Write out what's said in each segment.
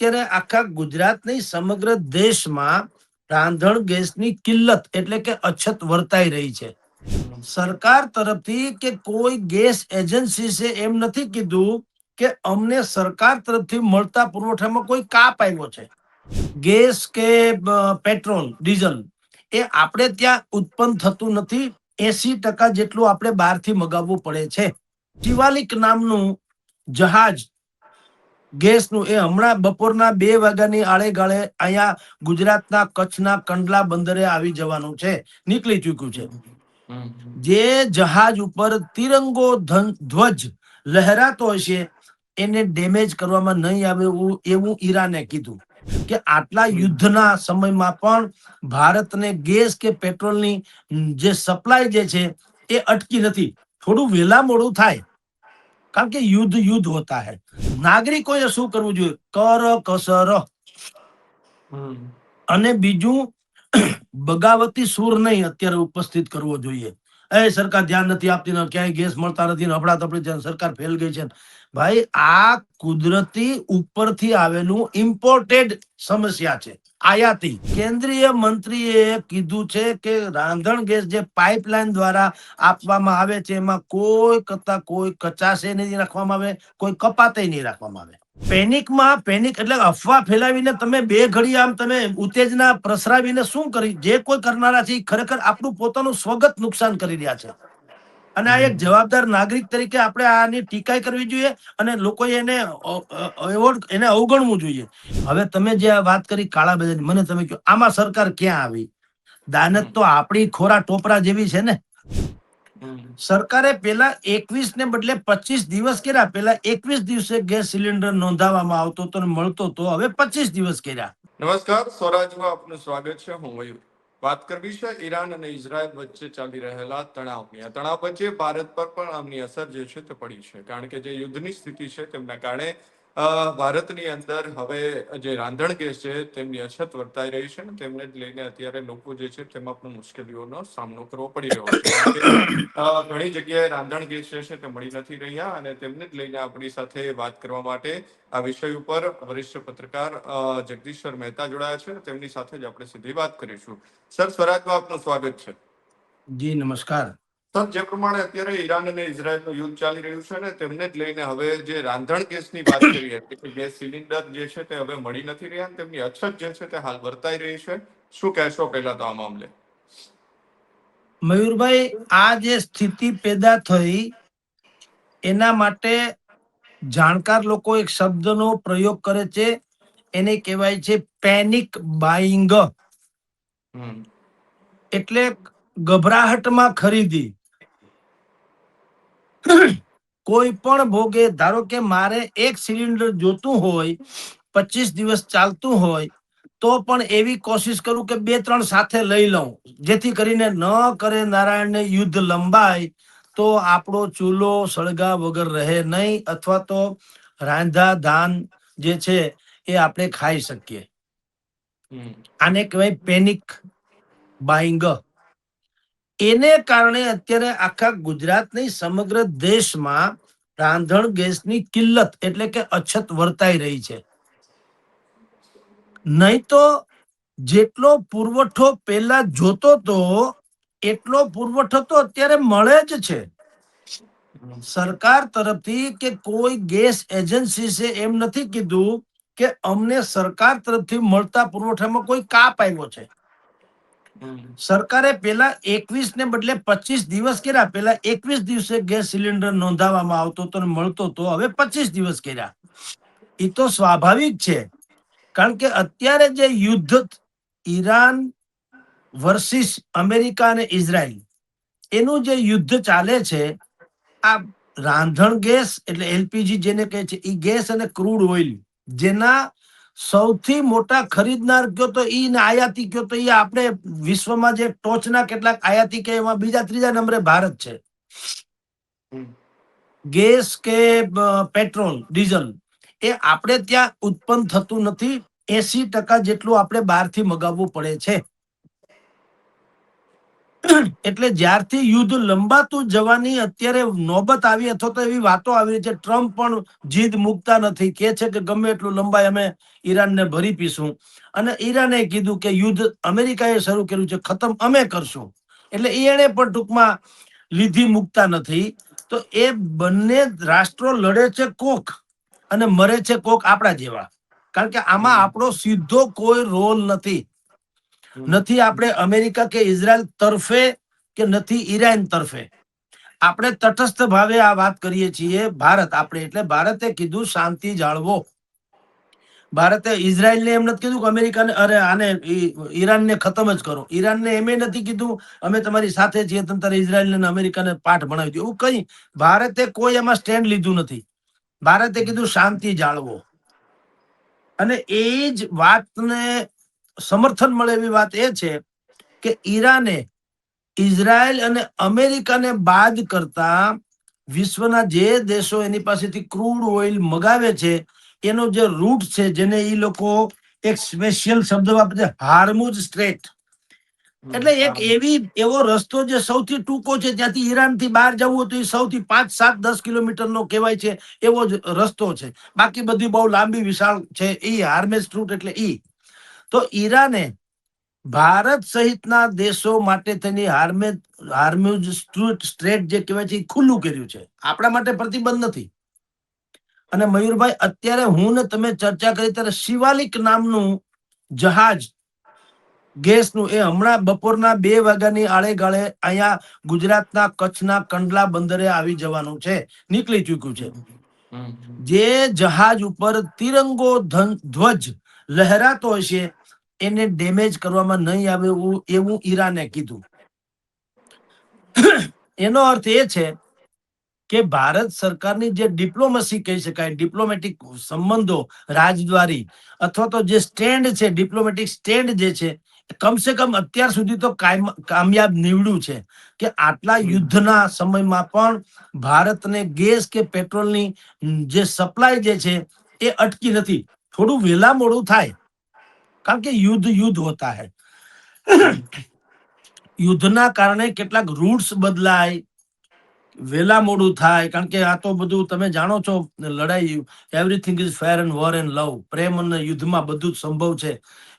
અત્યારે આખા ગુજરાત નહીં સમગ્ર દેશમાં રાંધણ ગેસની કિલ્લત એટલે કે અછત વર્તાઈ રહી છે. સરકાર તરફથી કે કોઈ ગેસ એજન્સી છે એમ નથી કીધું કે અમને સરકાર તરફથી મળતા પુરવઠામાં કોઈ કાપ આવ્યો છે. ગેસ કે પેટ્રોલ ડીઝલ એ આપણે ત્યાં ઉત્પન્ન થતું નથી. 80% જેટલું આપણે બહારથી મગાવવું પડે છે. શિવાલિક નામનું જહાજ ગેસનું એ હમણાં બપોરના 2 વાગ્યાની આળે ગાળે અહીંયા ગુજરાતના કચ્છના કંડલા બંદરે આવી જવાનું છે, નીકળી ચૂક્યું છે. જે જહાજ ઉપર તિરંગો ધ્વજ લહેરાતો હશે એને ડેમેજ કરવામાં નહીં આવે એવું ઈરાને કીધું કે આટલા યુદ્ધના સમયમાં પણ ભારતને ગેસ કે પેટ્રોલની જે સપ્લાય જે છે એ અટકી નથી. થોડું વહેલા મોડું થાય કારણ કે યુદ્ધ હોતા હૈ. નાગરિકોએ શું કરવું જોઈએ? કર કસર. અને બીજું બગાવતી સૂર નહીં અત્યારે ઉપસ્થિત કરવો જોઈએ. સરકાર ધ્યાન નથી આપતી ને ક્યાંય ગેસ મળતા નથી ને અફડાતફડી સરકાર ફેલ ગઈ છે. ભાઈ આ કુદરતી ઉપરથી આવેલું ઇમ્પોર્ટેડ સમસ્યા છે, આયાતી. કેન્દ્રીય મંત્રીએ કીધું છે કે રાંધણ ગેસ જે પાઇપલાઇન દ્વારા આપવામાં આવે છે એમાં કોઈ કચાશે નહીં રાખવામાં આવે, કોઈ કપાતે નહીં રાખવામાં આવે. પેનિક એટલે અફવા ફેલાવીને તમે 2 ઘડી આમ તમે ઉત્તેજના પ્રસરાવીને શું કરી જે કોઈ કરનારા છે એ ખરેખર આપણું પોતાનું સ્વગત નુકસાન કરી રહ્યા છે. અને આ એક જવાબદાર નાગરિક તરીકે આપણે આની ટીકા કરવી જોઈએ અને લોકોએ એને અવગણવું જોઈએ. હવે તમે જે આ વાત કરી કાળાબજારી, મને તમે કહો આમાં સરકાર ક્યાં આવી? દાનત તો આપણી ખોરા ટોપરા જેવી છે ને. સરકારે પેલા 21 ને બદલે 25 દિવસ કર્યા. પેલા 21 દિવસે ગેસ સિલિન્ડર નોંધાવવામાં આવતો હતો અને મળતો હતો, હવે 25 દિવસ કર્યા. નમસ્કાર, સ્વરાજમાં આપનું સ્વાગત છે. હું મયુર. વાત કરવી છે ઈરાન અને ઇઝરાયલ વચ્ચે ચાલી રહેલા તણાવની. આ તણાવ વચ્ચે ભારત પર પણ આમની અસર જે છે તે પડી છે, કારણ કે જે યુદ્ધની સ્થિતિ છે તેમના કારણે ભારતની અંદર હવે જે રાંધણ ગેસ છે તેમની અછત વર્તાઈ રહી છે. તેમને જ લઈને અત્યારે લોકો જે છે તેમાં પણ મુશ્કેલીઓનો સામનો કરવો પડી રહ્યો છે, કારણ કે ઘણી જગ્યાએ રાંધણ ગેસ જે છે તે મળી નથી રહ્યા. અને તેમને જ લઈને આપણી સાથે વાત કરવા માટે આ વિષય ઉપર વરિષ્ઠ પત્રકાર જગદીશ્વર મહેતા જોડાયા છે. તેમની સાથે જ આપણે સીધી વાત કરીશું. સર, સ્વરાજમાં આપનું સ્વાગત છે. જી નમસ્કાર. સર, જે પ્રમાણે અત્યારે ઈરાન અને ઇઝરાયલનું યુદ્ધ ચાલી રહ્યું છે ને તેમને જ લઈને હવે જે રાંધણ ગેસની વાત કરીએ કે ગેસ સિલિન્ડર જે છે તે હવે મળી નથી રહ્યા, તેમની અછત જે છે તે હાલ વર્તાઈ રહી છે. શું કહેશો પહેલા તો આ મામલે? મયુરભાઈ, આ જે સ્થિતિ પેદા થઈ એના માટે જાણકાર લોકો એક શબ્દનો પ્રયોગ કરે છે, એને કહેવાય છે પેનિક બાઇંગ. એટલે ગભરાહટમાં ખરીદી. કોઈ પણ ભોગે, ધારો કે મારે 1 સિલિન્ડર જોતું હોય, 25 દિવસ ચાલતું હોય, તો પણ એવી કોશિશ કરું કે 2-3 સાથે લઈ લઉં, જેથી કરીને ન કરે નારાયણને યુદ્ધ લંબાય તો આપણો ચૂલો સળગા વગર રહે નહીં, અથવા તો રાંધા ધાન જે છે એ આપણે ખાઈ શકીએ. આને કહેવાય પેનિક બાઇંગ. એને કારણે અત્યારે આખા ગુજરાત નહીં સમગ્ર દેશમાં રાંધણ ગેસની કિલ્લત એટલે કે અછત વર્તાઈ રહી છે. નહીં તો જેટલો પુરવઠો પેલા જોતો તો એટલો પુરવઠો તો અત્યારે મળે જ છે. સરકાર તરફથી કે કોઈ ગેસ એજન્સી છે એમ નથી કીધું કે અમને સરકાર તરફથી મળતા પુરવઠામાં કોઈ કાપ આવ્યો છે. સરકારે પેલા 21 ને બદલે 25 દિવસ કર્યા. પેલા 21 દિવસે ગેસ સિલિન્ડર નોંધાવવામાં આવતો હતો અને મળતો હતો, હવે 25 દિવસ કર્યા. એ તો સ્વાભાવિક છે, કારણ કે અત્યારે જે યુદ્ધ ઈરાન વર્સિસ અમેરિકા અને ઇઝરાયલ, એનું જે યુદ્ધ ચાલે છે, આ રાંધણ ગેસ એટલે એલપીજી જેને કહે છે એ ગેસ અને ક્રૂડ ઓઇલ, જેના સૌથી મોટા ખરીદનાર કયો તો ઈ ને આયાતી કયો તો ઈ આપણે વિશ્વમાં જે ટોચના કેટલાક આયાતી કે એમાં 2-3 નંબરે ભારત છે. ગેસ કે પેટ્રોલ ડીઝલ એ આપણે ત્યાં ઉત્પન્ન થતું નથી. 80% જેટલું આપણે બહારથી મગાવવું પડે છે. એટલે જ્યારથી યુદ્ધ લંબાતું જવાની અત્યારે નોબત આવી અથવા તો એવી વાતો આવી રહી છે, ટ્રમ્પ પણ જીદ મુકતા નથી, કે છે કે ગમે એટલું લંબાઈ અમે ઈરાનને ભરી પીશું. અને ઈરાને કીધું કે યુદ્ધ અમેરિકાએ શરૂ કર્યું છે, ખતમ અમે કરશું. એટલે એને પણ ટૂંકમાં લીધી મુકતા નથી. તો એ બંને રાષ્ટ્રો લડે છે કોક અને મરે છે કોક આપણા જેવા. કારણ કે આમાં આપણો સીધો કોઈ રોલ નથી. નથી આપણે અમેરિકા કે ઇઝરાયલ તરફે કે નથી ઈરાન તરફે. આપણે તટસ્થ ભાવે આ વાત કરીએ છીએ. ભારત આપણે એટલે ભારતે કીધું શાંતિ જાળવો. ભારતે ઇઝરાયલને એમ નથી કીધું કે અમેરિકાને અરે આને ઈરાનને ખતમ જ કરો. ઈરાનને એમ નથી કીધું અમે તમારી સાથે છીએ, તમે તારે ઇઝરાયલ અને અમેરિકાને પાઠ ભણાવી દો. એવું કઈ ભારતે કોઈ એમાં સ્ટેન્ડ લીધું નથી. ભારતે કીધું શાંતિ જાળવો. અને એ જ વાતને સમર્થન મળે એવી વાત એ છે કે ઈરાને ઇઝરાયલ અને અમેરિકાને બાદ કરતા વિશ્વના જે દેશો એની પાસેથી ક્રૂડ ઓઇલ મગાવે છે એનો જે રૂટ છે, જેને એ લોકો એક સ્પેશિયલ શબ્દ વાપરે છે, હાર્મુઝ સ્ટ્રેટ. એટલે એક એવો રસ્તો જે સૌથી ટૂંકો છે, ત્યાંથી ઈરાન થી બહાર જવું હોય તો એ સૌથી 5, 7, 10 કિલોમીટરનો કહેવાય છે એવો જ રસ્તો છે. બાકી બધી બહુ લાંબી વિશાળ છે એ હાર્મેઝ રૂટ. એટલે ઈ તો ઈરાને ભારત સહિતના દેશો માટે તેની હાર્મ્યુઝ સ્ટ્રેટ જે કહેવાય છે એ ખુલ્લું કર્યું છે. આપણા માટે પ્રતિબંધ નથી. અને મયુરભાઈ, અત્યારે હું ને તમે ચર્ચા કરી ત્યારે શિવાલિક નામનું જહાજ ગેસનું એ હમણાં બપોરના 2 વાગ્યાની આળે ગાળે અહીંયા ગુજરાતના કચ્છના કંડલા બંદરે આવી જવાનું છે, નીકળી ચૂક્યું છે. જે જહાજ ઉપર તિરંગો ધ્વજ લહેરાતો હશે એને ડેમેજ કરવામાં નહીં આવે એવું ઈરાને કીધું. એનો અર્થ એ છે કે ભારત સરકારની જે ડિપ્લોમસી કહી શકાય, ડિપ્લોમેટિક સંબંધો રાજદ્વારી અથવા તો જે સ્ટેન્ડ છે, ડિપ્લોમેટિક સ્ટેન્ડ જે છે, કમસે કમ અત્યાર સુધી તો કામયાબ નીવડ્યું છે કે આટલા યુદ્ધના સમયમાં પણ ભારતને ગેસ કે પેટ્રોલની જે સપ્લાય જે છે એ અટકી નથી. થોડું વહેલા મોડું થાય, કારણ કે યુદ્ધ હોતા હૈ. યુદ્ધના કારણે કેટલાક રૂટ્સ બદલાય, વેલા મોડું થાય. કારણ કે આ તો બધું તમે જાણો છો, લડાઈ everything is fair and war and love. પ્રેમ અને યુદ્ધમાં બધું જ સંભવ છે.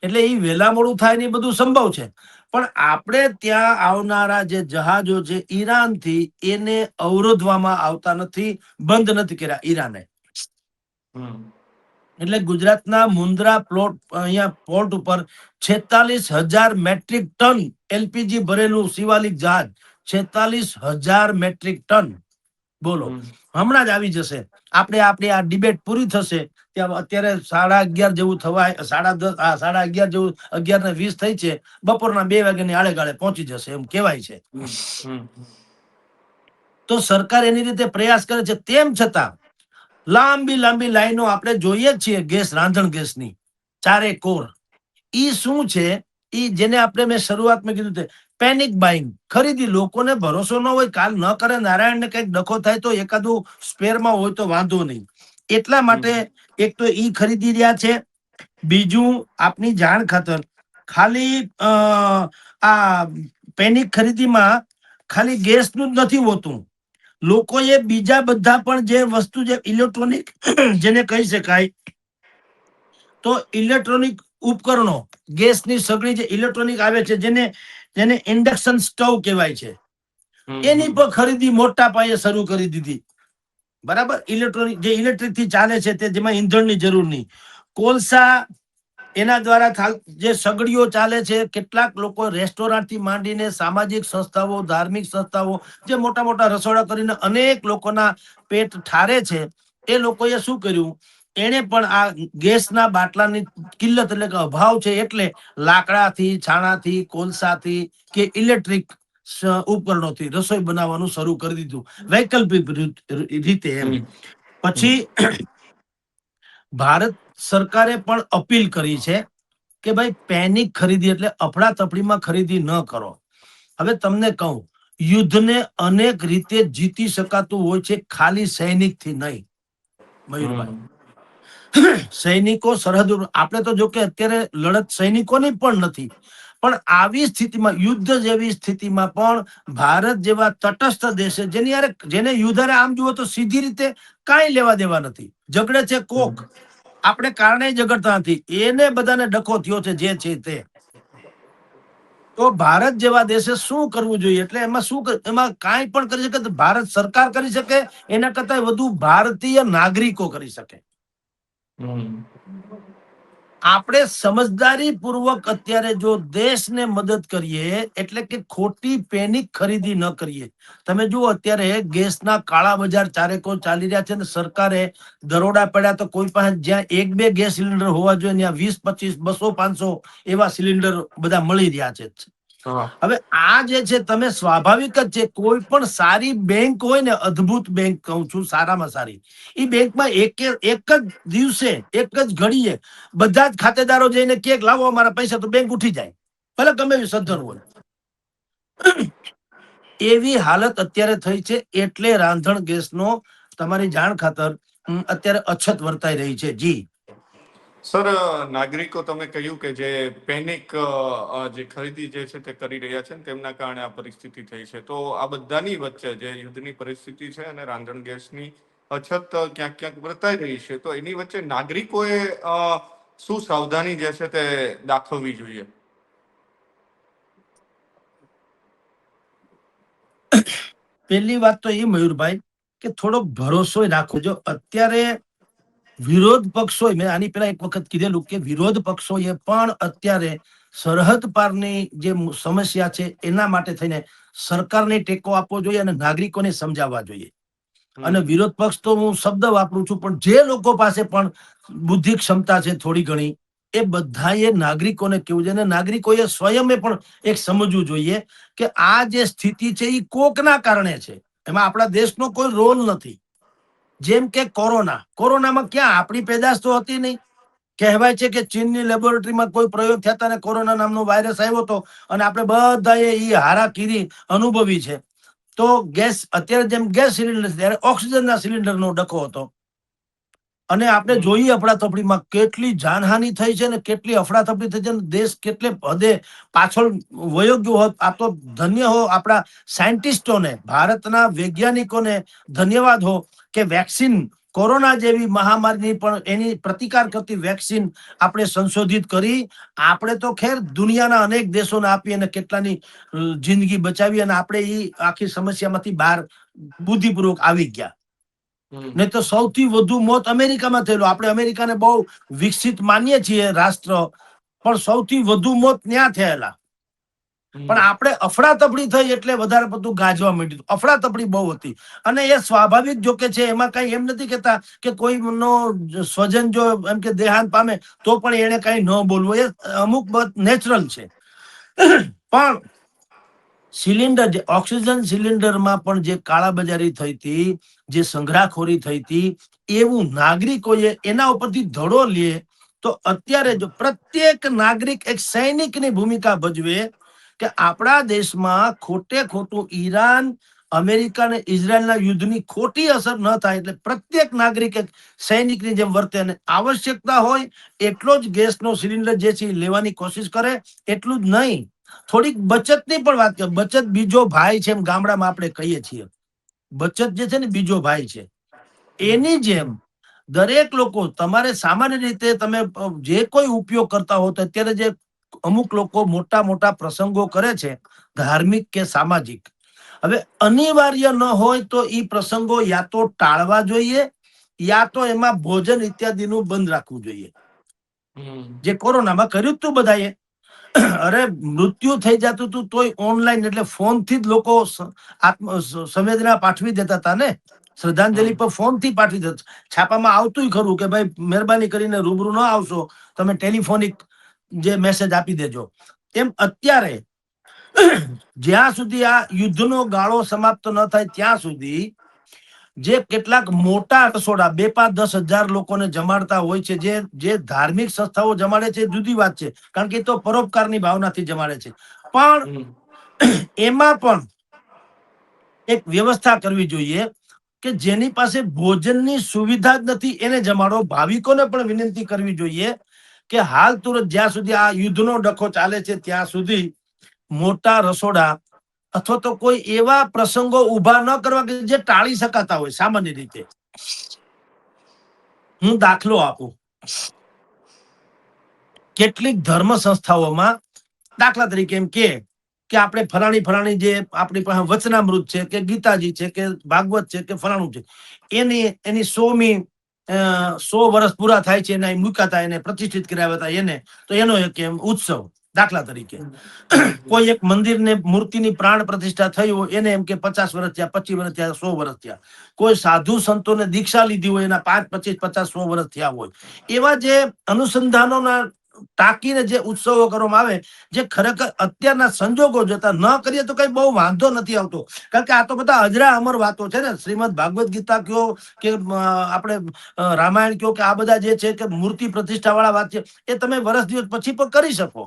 એટલે એ વેલા મોડું થાય ને એ બધું સંભવ છે. પણ આપણે ત્યાં આવનારા જે જહાજો છે ઈરાનથી, એને અવરોધવામાં આવતા નથી, બંધ નથી કર્યા ઈરાને. એટલે ગુજરાતના મુન્દ્રા અહીંયા પોર્ટ ઉપર 46,000 મેટ્રિક ટન એલપીજી ભરેલું શિવાલિક જહાજ, 46,000 મેટ્રિક ટન. બોલો, હમણાં જ આવી જશે. આપણી આ ડિબેટ પૂરી થશે ત્યાં અત્યારે 11:30 જેવું થવાય, 10:30, 11:30 જેવું, 11:20 થઈ છે. બપોરના 2 વાગ્યાની આળે ગાળે પહોંચી જશે એમ કહેવાય છે. તો સરકાર એની રીતે પ્રયાસ કરે છે. તેમ છતાં લાંબી લાઈનો આપણે જોઈએ જ છીએ ગેસ, રાંધણ ગેસની ચારે કોર. ઈ શું છે? ઈ જેને આપણે મેં શરૂઆતમાં કીધું તે પેનિક બાઇંગ, ખરીદી. લોકોને ભરોસો ન હોય, કાલ ન કરે નારાયણને કંઈક ડખો થાય તો એકાદું સ્પેરમાં હોય તો વાંધો નહીં, એટલા માટે એક તો ઈ ખરીદી રહ્યા છે. બીજું, આપની જાણ ખાતર ખાલી આ પેનિક ખરીદીમાં ખાલી ગેસનું જ નથી હોતું. લોકોએ બીજા બધા પણ જે વસ્તુ, જે ઇલેક્ટ્રોનિક જેને કહી શકાય, તો ઇલેક્ટ્રોનિક ઉપકરણો, ગેસની સગળી જે ઇલેક્ટ્રોનિક આવે છે, જેને ઇન્ડક્શન સ્ટવ કહેવાય છે, એની પણ ખરીદી મોટા પાયે શરૂ કરી દીધી. બરાબર. ઇલેક્ટ્રોનિક જે ઇલેક્ટ્રિક થી ચાલે છે, તે જેમાં ઈંધણની જરૂર નહીં, કોલસા એના દ્વારા જે સગડીઓ ચાલે છે. કેટલાક લોકો રેસ્ટોરન્ટ થી માંડીને સામાજિક સંસ્થાઓ, ધાર્મિક સંસ્થાઓ, જે મોટા મોટા રસોડા કરીને અનેક લોકોના પેટ ઠારે છે, એ લોકોએ શું કર્યું? એને પણ આ ગેસના બાટલાની કિલ્લત એટલે કે અભાવ છે, એટલે લાકડાથી, છાણાથી, કોલસાથી કે ઇલેક્ટ્રિક ઉપકરણોથી રસોઈ બનાવવાનું શરૂ કરી દીધું, વૈકલ્પિક રીતે એમ. પછી ભારત સરકારે પણ અપીલ કરી છે કે ભાઈ પેનિક ખરીદી એટલે અફડાતફડીમાં ખરીદી ન કરો. હવે તમને કહું, યુદ્ધને અનેક રીતે જીતી શકાતું હોય છે, ખાલી સૈનિકથી નહીં મયુરભાઈ. સૈનિકો સરહદ, આપણે તો જો કે અત્યારે લડત સૈનિકોની પણ નથી, પણ આવી સ્થિતિમાં, યુદ્ધ જેવી સ્થિતિમાં પણ ભારત જેવા તટસ્થ દેશે, જેને યુદ્ધ આમ જુઓ તો સીધી રીતે કાંઈ લેવા દેવા નથી, ઝઘડે છે કોક, આપણે કારણે ઝઘડતા નથી, એને બધાને ડખો થયો છે જે છે તે. તો ભારત જેવા દેશે શું કરવું જોઈએ? એટલે એમાં કાંઈ પણ કરી શકે તો ભારત સરકાર કરી શકે, એના કરતા વધુ ભારતીય નાગરિકો કરી શકે. આપણે સમજદારી પૂર્વક અત્યારે જો દેશને મદદ કરીએ, એટલે કે ખોટી પેનિક ખરીદી ન કરીએ. તમે જુઓ અત્યારે ગેસના કાળા બજાર ચારેકો ચાલી રહ્યા છે, ને સરકારે દરોડા પડ્યા તો કોઈ પાસે જ્યાં 1-2 ગેસ સિલિન્ડર હોવા જોઈએ ત્યાં 20, 25, 200, 500 એવા સિલિન્ડર બધા મળી રહ્યા છે. હવે આ જે છે, તમે સ્વાભાવિક જ છે, કોઈ પણ સારી બેંક હોય ને, અદ્ભુત બેંક કહું છું, સારામાં સારી, એ બેંકમાં એક જ દિવસે, એક જ ઘડીએ બધા જ ખાતેદારો જઈને કે લાવો અમારા પૈસા, તો બેંક ઉઠી જાય, ભલે ગમે એવી સદ્ધર હોય. એવી હાલત અત્યારે થઈ છે, એટલે રાંધણ ગેસનો તમારી જાણ ખાતર અત્યારે અછત વર્તાઈ રહી છે. જી સર, નાગરિકો તમે કહ્યું કે જે પેનિક જે ખરીદી જે છે તે કરી રહ્યા છે, તેમના કારણે આ પરિસ્થિતિ થઈ છે. તો આ બધાની વચ્ચે જે યુદ્ધની પરિસ્થિતિ છે અને રાંધણ ગેસની અછત ક્યાંક ક્યાંક વર્તાઈ રહી છે, તો એની વચ્ચે નાગરિકોએ શું સાવધાની જે છે તે દાખવવી જોઈએ? પહેલી વાત તો એ, મયુરભાઈ, કે થોડોક ભરોસો રાખવો. જો અત્યારે વિરોધ પક્ષો, મેં આની પહેલા એક વખત કીધેલું કે વિરોધ પક્ષોએ પણ અત્યારે સરહદ પારની જે સમસ્યા છે એના માટે થઈને સરકારને ટેકો આપવો જોઈએ અને નાગરિકોને સમજાવવા જોઈએ. અને વિરોધ પક્ષ તો હું શબ્દ વાપરું છું, પણ જે લોકો પાસે પણ બુદ્ધિ ક્ષમતા છે થોડી ઘણી, એ બધાએ નાગરિકોને કેવું જોઈએ, અને નાગરિકોએ સ્વયંએ પણ એક સમજવું જોઈએ કે આ જે સ્થિતિ છે એ કોકના કારણે છે, એમાં આપણા દેશનો કોઈ રોલ નથી. જેમ કે કોરોનામાં ક્યાં આપણી પેદાશ તો હતી નહીં. કહેવાય છે કે ચીનની લેબોરેટરીમાં કોઈ પ્રયોગ થયા હતા અને કોરોના નામનો વાયરસ આવ્યો હતો, અને આપણે બધાએ એ હારાકીરી અનુભવી છે. તો ગેસ, અત્યારે જેમ ગેસ સિલિન્ડર, ત્યારે ઓક્સિજનના સિલિન્ડરનો ડખો હતો, અને આપણે જોઈએ અફડાતફડીમાં કેટલી જાનહાનિ થઈ છે ને કેટલી અફડાતફડી થઈ છે, દેશ કેટલે હદે પાછળ વયો ગયો હોત. આ તો ધન્ય હો આપણા સાયન્ટિસ્ટોને, ભારતના વૈજ્ઞાનિકોને ધન્યવાદ હો કે વેક્સિન, કોરોના જેવી મહામારીની પણ એની પ્રતિકાર કરતી વેક્સિન આપણે સંશોધિત કરી. આપણે તો ખેર દુનિયાના અનેક દેશોને આપી અને કેટલાની જિંદગી બચાવી, અને આપણે એ આખી સમસ્યામાંથી બહાર બુદ્ધિપૂર્વક આવી ગયા. નહીં તો સૌથી વધુ મોત અમેરિકામાં થયેલો. આપણે અમેરિકાને બહુ વિકસિત માનીએ છીએ રાષ્ટ્ર, પણ સૌથી વધુ મોત ત્યાં થયેલા. પણ આપણે અફડાતફડી થઈ એટલે વધારે બધું ગાજવા માંડ્યું. અફડાતફડી બહુ હતી, અને એ સ્વાભાવિક જો કે છે, એમાં કઈ એમ નથી કેતા કે કોઈનો સ્વજન જો એમ કે દેહાંત પામે તો પણ એને કઈ ન બોલવું, એ અમુક નેચરલ છે. પણ સિલિન્ડર, જે ઓક્સિજન સિલિન્ડરમાં પણ જે કાળાબજારી થઈ હતી, જે સંગ્રહખોરી થઈ હતી, એવું નાગરિકોએ એના ઉપરથી ધડો લે તો અત્યારે જો પ્રત્યેક નાગરિક એક સૈનિકની ભૂમિકા ભજવે કે આપણા દેશમાં ખોટે ખોટું ઈરાન, અમેરિકા અને ઇઝરાયલના યુદ્ધની ખોટી અસર ન થાય, એટલે પ્રત્યેક નાગરિક એક સૈનિકની જેમ વર્તે, અને આવશ્યકતા હોય એટલો જ ગેસનો સિલિન્ડર જે છે લેવાની કોશિશ કરે. એટલું જ નહીં, થોડીક બચતની પણ વાત કરે. બચત બીજો ભાઈ છે, એમ ગામડામાં આપણે કહીએ છીએ. બચત જે છે ને બીજો ભાઈ છે. એની જેમ દરેક લોકો, તમારે સામાન્ય રીતે તમે જે કોઈ ઉપયોગ કરતા હો, તો અત્યારે જે અમુક લોકો મોટા મોટા પ્રસંગો કરે છે, ધાર્મિક કે સામાજિક, હવે અનિવાર્ય ન હોય તો એ પ્રસંગો યા તો ટાળવા જોઈએ, યા તો એમાં ભોજન ઇત્યાદિનું બંધ રાખવું જોઈએ. જે કોરોનામાં કર્યું તું બધાએ. અરે મૃત્યુ થઈ જતું હતું તોય ઓનલાઈન, એટલે ફોનથી જ લોકો સંવેદના પાઠવી દેતા હતા ને, શ્રદ્ધાંજલિ પર ફોનથી પાઠવી દેતા. છાપામાં આવતું ખરું કે ભાઈ મહેરબાની કરીને રૂબરૂ ન આવશો, તમે ટેલિફોનિક જે મેસેજ આપી દેજો. એમ અત્યારે જ્યાં સુધી આ યુદ્ધનો ગાળો સમાપ્ત ન થાય ત્યાં સુધી જે કેટલાક મોટા રસોડા 2-5-10 હજાર લોકોને જમાડતા હોય છે, જે ધાર્મિક સંસ્થાઓ જમાડે છે, જુદી વાત છે, કારણ કે એ તો પરોપકારની ભાવનાથી જમાડે છે. પણ એમાં પણ એક વ્યવસ્થા કરવી જોઈએ કે જેની પાસે ભોજનની સુવિધા જ નથી એને જમાડો. ભાવિકોને પણ વિનંતી કરવી જોઈએ કે હાલ તુરંત જ્યાં સુધી આ યુદ્ધનો ડખો ચાલે છે ત્યાં સુધી મોટા રસોડા અથવા તો કોઈ એવા પ્રસંગો ઊભા ન કરવા કે જે ટાળી શકાતા હોય સામાન્ય રીતે. હું દાખલો આપું. કેટલીક ધર્મ સંસ્થાઓમાં દાખલા તરીકે એમ કે આપણે ફલાણી જે આપણી પાસે વચનામૃત છે કે ગીતાજી છે કે ભાગવત છે કે ફલાણું છે એની 100 વર્ષ પૂરા થાય છે એને મૂકાતા એને પ્રતિષ્ઠિત કર્યા હતા એને તો એનો એક એમ ઉત્સવ દાખલા તરીકે. કોઈ એક મંદિરને મૂર્તિની પ્રાણ પ્રતિષ્ઠા થઈ હોય એને એમ કે 50 વર્ષ થયા, 25 વર્ષ થયા, 100 વર્ષ થયા. કોઈ સાધુ સંતોને દીક્ષા લીધી હોય એના 5, 25, 50, 100 વર્ષ થયા હોય. એવા જે અનુસંધાનોના ટાંકીને જે ઉત્સવો કરવામાં આવે જે ખરેખર અત્યારના સંજોગો જોતા ન કરીએ તો કઈ બહુ વાંધો નથી આવતો. કારણ કે આ તો બધા અજરા અમર વાતો છે ને. શ્રીમદ ભાગવત ગીતા કયો કે આપણે રામાયણ કયો કે આ બધા જે છે કે મૂર્તિ પ્રતિષ્ઠા વાળા વાત છે એ તમે વર્ષ દિવસ પછી પણ કરી શકો.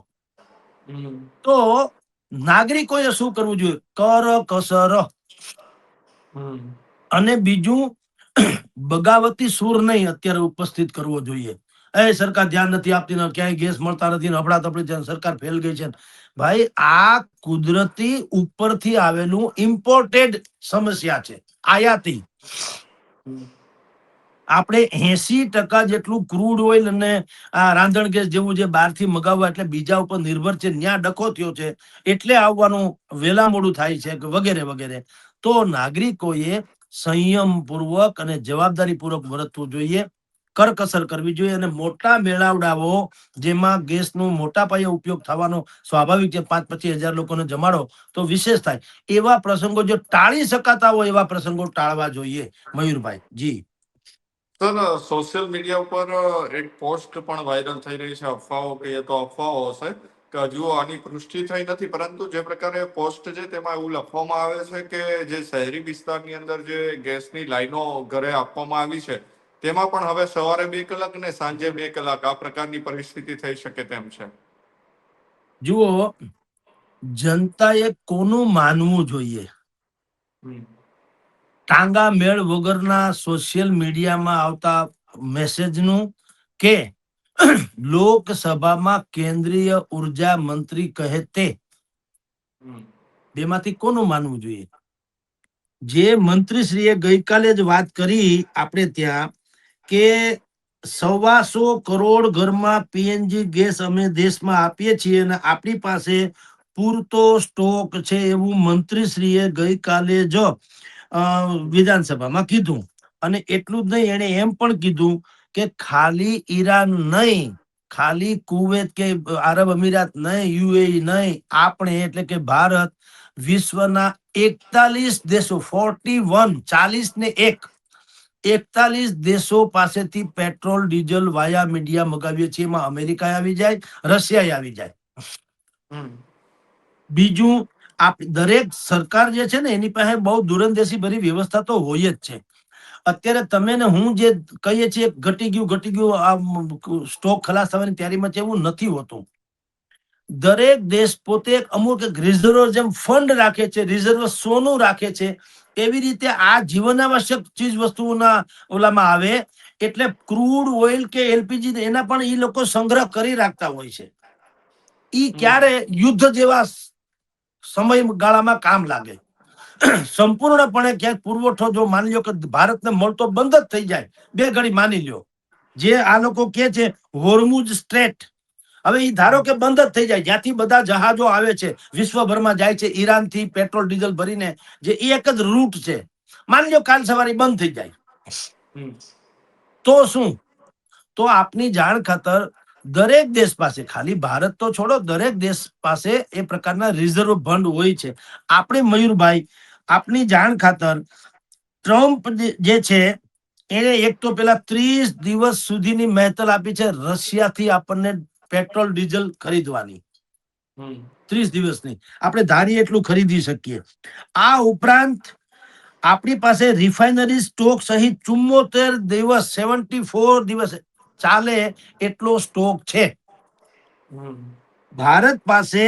તો નાગરિકોએ શું કરવું જોઈએ? કર કસર. અને બીજું બગાવતી સૂર નહીં અત્યારે ઉપસ્થિત કરવો જોઈએ. સરકાર ધ્યાન નથી આપતી ને ક્યાંય ગેસ મળતા નથી ને હફડાતફડી છે, સરકાર ફેલ ગઈ છે. ભાઈ આ કુદરતી ઉપરથી આવેલું ઇમ્પોર્ટેડ સમસ્યા છે, આયાતી. આપણે 80% જેટલું ક્રૂડ ઓઇલ અને આ રાંધણ ગેસ જેવું જે બહારથી મગાવવા એટલે બીજા ઉપર નિર્ભર છે, ન્યા ડખો થયો છે એટલે આવવાનું વેલા મોડું થાય છે વગેરે વગેરે. તો નાગરિકોએ સંયમ પૂર્વક અને જવાબદારી પૂર્વક વર્તવું જોઈએ, કરકસર કરવી જોઈએ. અને મોટા મેળાવડાઓ જેમાં ગેસનો મોટા પાયે ઉપયોગ થવાનો સ્વાભાવિક છે, 5-25 હજાર લોકોને જમાડો તો વિશેષ થાય. એવા પ્રસંગો જો ટાળી શકાતા હોય એવા પ્રસંગો ટાળવા જોઈએ. મયુરભાઈ જી. સર, સોશિયલ મીડિયા ઉપર એક પોસ્ટ પણ વાયરલ થઈ રહી છે, અફવાઓ કહીએ તો અફવાઓ હશે કે હજુ આની પુષ્ટિ થઈ નથી, પરંતુ જે પ્રકારે પોસ્ટ છે તેમાં એવું લખવામાં આવે છે કે જે શહેરી વિસ્તારની અંદર જે ગેસની લાઈનો ઘરે આપવામાં આવી છે તેમાં પણ હવે સવારે 2 કલાક ને સાંજે 2 કલાક આ પ્રકારની પરિસ્થિતિ થઈ શકે તેમ છે. જુઓ, જનતાએ કોનું માનવું જોઈએ? ટાંગા મેળ વગરના સોશિયલ મીડિયામાં આવતા મેસેજનું કે લોકસભામાં કેન્દ્રીય ઉર્જા મંત્રી કહે તે? બેમાંથી કોનું માનવું જોઈએ? જે મંત્રીશ્રીએ ગઈકાલે જ વાત કરી આપણે ત્યાં કે 125 કરોડ ઘરમાં પીએનજી ગેસ અમે દેશમાં આપીએ છીએ અને આપણી પાસે પૂરતો સ્ટોક છે એવું મંત્રીશ્રીએ ગઈકાલે જ વિધાનસભામાં કીધું. અને એટલું જ નહીં, એને એમ પણ કીધું કે ખાલી ઈરાન નહીં, ખાલી કુવેત કે આરબ અમીરાત નહીં, યુએઈ નહીં, આપણે એટલે કે ભારત વિશ્વના 41 દેશો 41 40 ને 1 41 દેશો પાસેથી પેટ્રોલ ડીઝલ વાયા મીડિયા મગાવીએ છીએ. એમાં અમેરિકા આવી જાય, રશિયા આવી જાય. બીજું, દરેક સરકાર જે છે ને એની પાસે બહુ દૂરંદેશી ભરી વ્યવસ્થા તો હોય જ છે. અત્યારે તમે ને હું જે કહીએ છીએ ઘટી ગયું આ સ્ટોક ખલાસ થવાની તૈયારીમાં છે, એવું નથી હોતું. દરેક દેશ પોતે અમુક રિઝર્વ જેમ ફંડ રાખે છે, રિઝર્વ સોનું રાખે છે, એવી રીતે આ જીવન આવશ્યક ચીજ વસ્તુઓના ઓલામાં આવે એટલે ક્રૂડ ઓઇલ કે એલપીજી એના પણ એ લોકો સંગ્રહ કરી રાખતા હોય છે. ઈ ક્યારે યુદ્ધ જેવા સમયગાળામાં કામ લાગે. સંપૂર્ણપણે ક્યાંક પુરવઠો જો માની લો કે ભારતને મળતો બંધ જ થઈ જાય, 2 ઘડી માની લ્યો, જે આ લોકો કે છે હોર્મુઝ સ્ટ્રેટ, હવે એ ધારો કે બંધ જ થઈ જાય, જ્યાંથી બધા જહાજો આવે છે વિશ્વભરમાં જાય છે ઈરાન થી પેટ્રોલ ડીઝલ ભરીને, જે એક જ રૂટ છે, માની લો કાલ સવારે બંધ થઈ જાય તો શું? તો આપની જાણ ખાતર દરેક દેશ પાસે, ખાલી ભારત તો છોડો, દરેક દેશ પાસે એ પ્રકારના રિઝર્વ ફંડ હોય છે. આપણે મયુરભાઈ આપની જાણ ખાતર ટ્રમ્પ જે છે એને એક તો પેલા 30 દિવસ સુધીની મહેતલ આપી છે રશિયાથી આપણને પેટ્રોલ ડીઝલ ખરીદવાની. 30 દિવસની આપણે ધારીએ એટલું ખરીદી શકીએ. આ ઉપરાંત આપણી પાસે રિફાઇનરી સ્ટોક સહિત 74 દિવસ 74 દિવસ ચાલે એટલો સ્ટોક છે. ભારત પાસે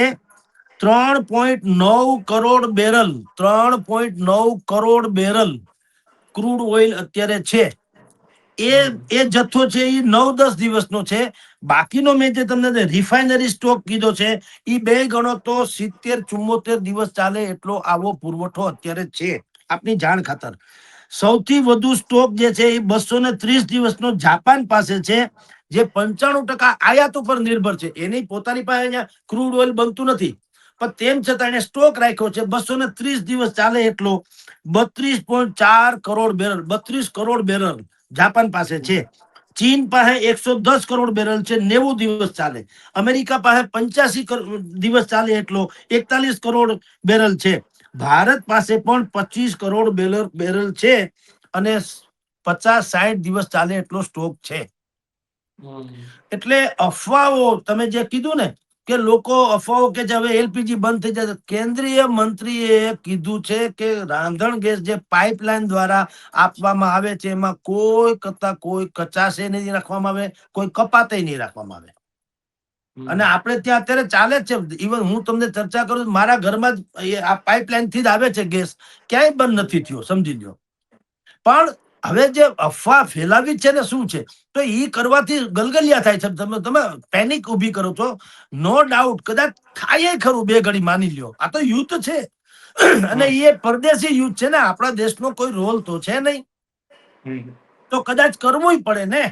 3.9 crore barrel 3.9 crore barrel crude oil અત્યારે છે. એ જથ્થો છે એ 9-10 દિવસનો છે. બાકીનો મેં જે તમને રિફાઇનરી સ્ટોક કીધો છે એ 2 ગણો તો 70-74 દિવસ ચાલે એટલો આવો પુરવઠો અત્યારે છે. આપની જાણ ખાતર સૌથી વધુ સ્ટોક જે છે એ 230 દિવસનો જાપાન પાસે છે, જે 95% આયાત ઉપર નિર્ભર છે. એની પોતાની પાસે અહીંયા ક્રૂડ ઓઇલ બનતું નથી, પણ તેમ છતાં એને સ્ટોક રાખ્યો છે 230 દિવસ ચાલે એટલો. 32.4 crore barrel, 32 crore barrel Japan પાસે છે. ચીન પાસે 110 કરોડ બેરલ છે, 90 દિવસ ચાલે. અમેરિકા પાસે 85 દિવસ ચાલે એટલો 41 કરોડ બેરલ છે. ભારત પાસે પણ 25 કરોડ બેરલ છે અને 50-60 દિવસ ચાલે એટલો સ્ટોક છે. એટલે અફવાઓ તમે જે કીધું ને કે લોકો અફવાઓ કે હવે એલપીજી બંધ થઈ જશે, કેન્દ્રીય મંત્રીએ કીધું છે કે રાંધણ ગેસ જે પાઇપલાઇન દ્વારા આપવામાં આવે છે એમાં કોઈ કચાશે નહીં રાખવામાં આવે, કોઈ કપાતે નહીં રાખવામાં આવે. અને આપણે ત્યાં અત્યારે ચાલે જ છે. ઇવન હું તમને ચર્ચા કરું, મારા ઘરમાં જ આ પાઇપલાઇન થી જ આવે છે ગેસ, ક્યાંય બંધ નથી થયો, સમજી લો. પણ હવે જે અફવા ફેલાવી છે ને શું છે, તો ઈ કરવાથી ગલગલિયા થાય છે. તમે પેનિક ઉભી કરો છો. નો ડાઉટ કદાચ થાય ખરું, 2 ઘડી માની લ્યો, આ તો યુદ્ધ છે અને એ પરદેશી યુદ્ધ છે ને, આપણા દેશનો કોઈ રોલ તો છે નહીં, તો કદાચ કરવું પડે ને.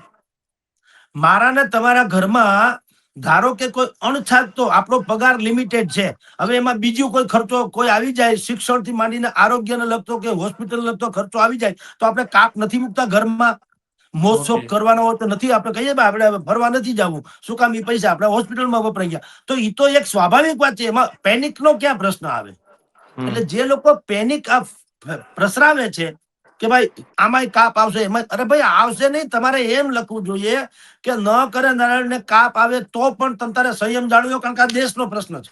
મારા ને તમારા ઘરમાં ધારો કે કોઈ અણછાતો, આપણો પગાર લિમિટેડ છે, હવે એમાં બીજું કોઈ ખર્ચો કોઈ આવી જાય, શિક્ષણ થી માંડીને આરોગ્યને લગતો કે હોસ્પિટલ લગતો ખર્ચો આવી જાય, તો આપણે કાપ નથી મૂકતા ઘરમાં? મોજશોખ કરવાનો હોય તો નથી આપણે કહીએ આપણે ફરવા નથી જવું, શું કામ? એ પૈસા આપણે હોસ્પિટલમાં વપરાઈ ગયા. તો એ તો એક સ્વાભાવિક વાત છે, એમાં પેનિક નો ક્યાં પ્રશ્ન આવે? એટલે જે લોકો પેનિક પ્રસરાવે છે કે ભાઈ આમાં કાપ આવશે, એમાં, અરે ભાઈ આવશે નહીં. તમારે એમ લખવું જોઈએ કે ન કરે નારાયણને કાપ આવે તો પણ તમારે સંયમ જાળવ્યો, કારણ કે આ દેશનો પ્રશ્ન છે.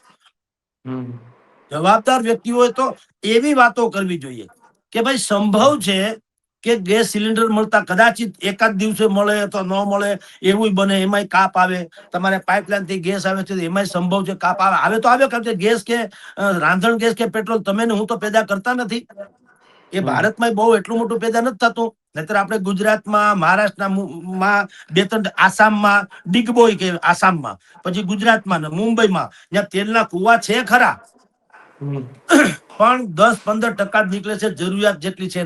જવાબદાર વ્યક્તિઓએ તો એવી વાતો કરવી જોઈએ કે ભાઈ સંભવ છે કે ગેસ સિલિન્ડર મળતા કદાચિત એકાદ દિવસે મળે અથવા ન મળે, એવું બને, એમાંય કાપ આવે. તમારે પાઇપલાઇન થી ગેસ આવે છે, એમાંય સંભવ છે કાપ આવે તો આવે, કારણ કે ગેસ કે રાંધણ ગેસ કે પેટ્રોલ તમે ને હું તો પેદા કરતા નથી. એ ભારતમાં બહુ એટલું મોટું પેદા નથી થતું. નહીતર આપણે ગુજરાતમાં, મહારાષ્ટ્રમાં 2-3, આસામમાં ડિગબોય કે આસામમાં, પછી ગુજરાતમાં ને મુંબઈમાં જ્યાં તેલના કુવા છે ખરા, પણ 10-15% જ નીકળે છે. જરૂરિયાત જેટલી છે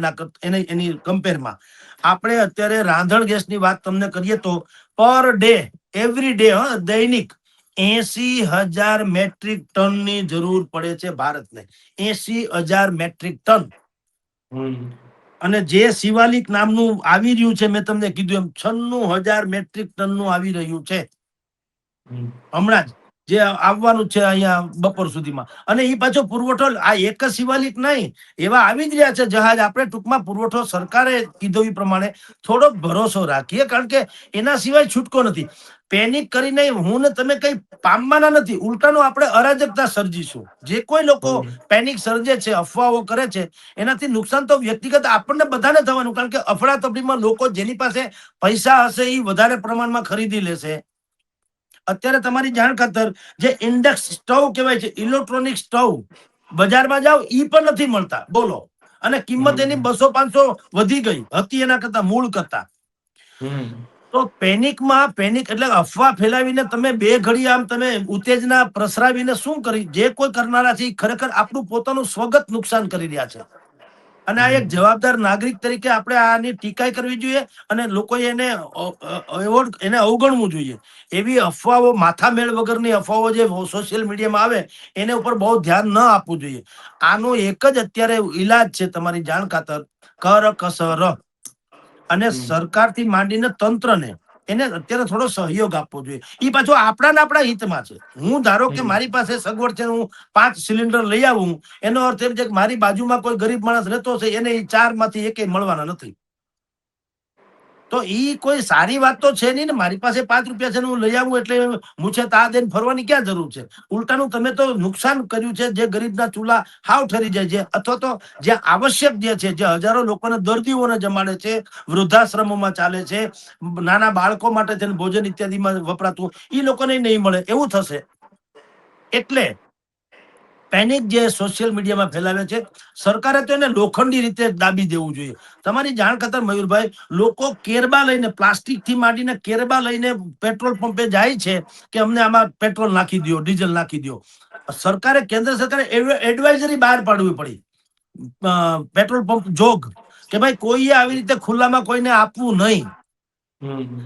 એની કમ્પેરમાં. આપણે અત્યારે રાંધણ ગેસની વાત તમને કરીએ તો પર ડે, એવરી ડે, દૈનિક 80,000 મેટ્રિક ટનની જરૂર પડે છે ભારતને. 80,000 મેટ્રિક ટન. અને જે શિવાલિક નામનું આવી રહ્યું છે, મેં તમને કીધું એમ 96,000 મેટ્રિક ટનનું આવી રહ્યું છે હમણાં જ, જે આવવાનું છે અહીંયા બપોર સુધીમાં. અને એ પાછો પુરવઠો આ એક જ શિવાલિક નહીં, એવા આવી જ રહ્યા છે જહાજ. આપણે ટૂંકમાં પુરવઠો સરકારે કીધું એ પ્રમાણે થોડોક ભરોસો રાખીએ, કારણ કે એના સિવાય છૂટકો નથી. પેનિક કરીને હું ને તમે કઈ પામવાના નથી, ઉલટાનું આપણે અરાજકતા સર્જીશું. જે કોઈ લોકો પેનિક સર્જે છે, અફવાઓ કરે છે, એનાથી નુકસાન તો વ્યક્તિગત આપણને બધાને થવાનું, કારણ કે અફડાતફડીમાં લોકો જેની પાસે પૈસા હશે એ વધારે પ્રમાણમાં ખરીદી લેશે. અત્યારે તમારી જાણ ખાતર જે ઇન્ડક્સ સ્ટવ કહેવાય છે, ઇલેક્ટ્રોનિક સ્ટવ, બજારમાં જાવ ઈ પણ નથી મળતા, બોલો. અને કિંમત એની 200-500 વધી ગઈ હતી એના કરતા, મૂળ કરતા. તો પેનિકમાં, પેનિક એટલે અફવા ફેલાવીને તમે 2 ઘડી આમ તમે ઉત્તેજના પ્રસરાવીને શું કરી, જે કોઈ કરનારા છે ખરેખર આપણું પોતાનું સ્વગત નુકસાન કરી રહ્યા છે. અને આ એક જવાબદાર નાગરિક તરીકે આપણે આની ટીકા કરવી જોઈએ અને લોકોએ એને એને અવગણવું જોઈએ. એવી અફવાઓ, માથામેળ વગરની અફવાઓ જે સોશિયલ મીડિયામાં આવે એને ઉપર બહુ ધ્યાન ન આપવું જોઈએ. આનો એક જ અત્યારે ઈલાજ છે તમારી જાણ ખાતર, કરકસર. અને સરકારથી માંડીને તંત્રને એને અત્યારે થોડો સહયોગ આપવો જોઈએ. એ પાછો આપણા હિતમાં છે. હું ધારો કે મારી પાસે સગવડ છે, હું 5 સિલિન્ડર લઈ આવું, એનો અર્થ એમ છે કે મારી બાજુમાં કોઈ ગરીબ માણસ રહેતો હશે, એને 4 માંથી એકે મળવાના નથી. તો ઈ કોઈ સારી વાત તો છે નહીં ને. મારી પાસે 5 રૂપિયા છે ને હું લઈ આવું એટલે મૂછે તા દઈને ફરવાની ક્યાં જરૂર છે? ઉલટાનું તમે તો નુકસાન કર્યું છે. જે ગરીબના ચૂલા હાવ ઠરી જાય છે, અથવા તો જે આવશ્યક જે છે, જે હજારો લોકોને, દર્દીઓને જમાડે છે, વૃદ્ધાશ્રમોમાં ચાલે છે, નાના બાળકો માટે છે ભોજન ઇત્યાદિમાં વપરાતું, એ લોકોને નહીં મળે એવું થશે. એટલે પેનિક જે સોશિયલ મીડિયામાં ફેલાવે છે, સરકારે તો એને લોખંડી રીતે દાબી દેવું જોઈએ. તમારી જાણ ખાતર મયુરભાઈ, લોકો કેરબા લઈને, પ્લાસ્ટિક થી માંડીને કેરબા લઈને પેટ્રોલ પંપે જાય છે કે અમને આમાં પેટ્રોલ નાખી દો, ડીઝલ નાખી દો. સરકારે, કેન્દ્ર સરકારે એડવાઇઝરી બહાર પાડવી પડી, પેટ્રોલ પંપ જોગ, કે ભાઈ કોઈએ આવી રીતે ખુલ્લામાં કોઈને આપવું નહીં.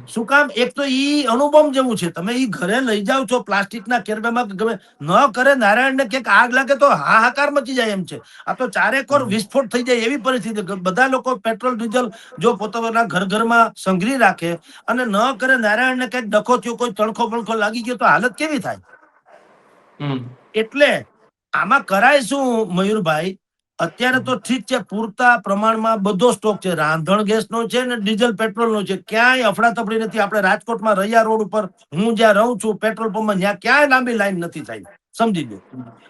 શું કામ? એક તો ઈ અણુબોમ્બ જેવું છે, તમે ઈ ઘરે લઈ જાઓ છો પ્લાસ્ટિકના કેરબામાં, ગમે ન કરે નારાયણને ક્યાંક આગ લાગે તો હાહાકાર મચી જાય એમ છે. આ તો ચારેકોર વિસ્ફોટ થઈ જાય એવી પરિસ્થિતિ. બધા લોકો પેટ્રોલ ડીઝલ જો પોતાના ઘર ઘરમાં સંઘરી રાખે અને ન કરે નારાયણને કંઈક ડખો થયો, કોઈ તણખો બણખો લાગી ગયો તો હાલત કેવી થાય? એટલે આમાં કરાય શું મયુરભાઈ? અત્યારે તો ઠીક છે, પૂરતા પ્રમાણમાં બધો સ્ટોક છે, રાંધણ ગેસનો છે ને ડીઝલ પેટ્રોલનો છે, ક્યાંય અફડાતફડી નથી. આપણે રાજકોટમાં રૈયા રોડ ઉપર, હું જ્યાં રહું છું, પેટ્રોલ પંપમાં ત્યાં ક્યાંય લાંબી લાઈન નથી થાય, સમજી લો.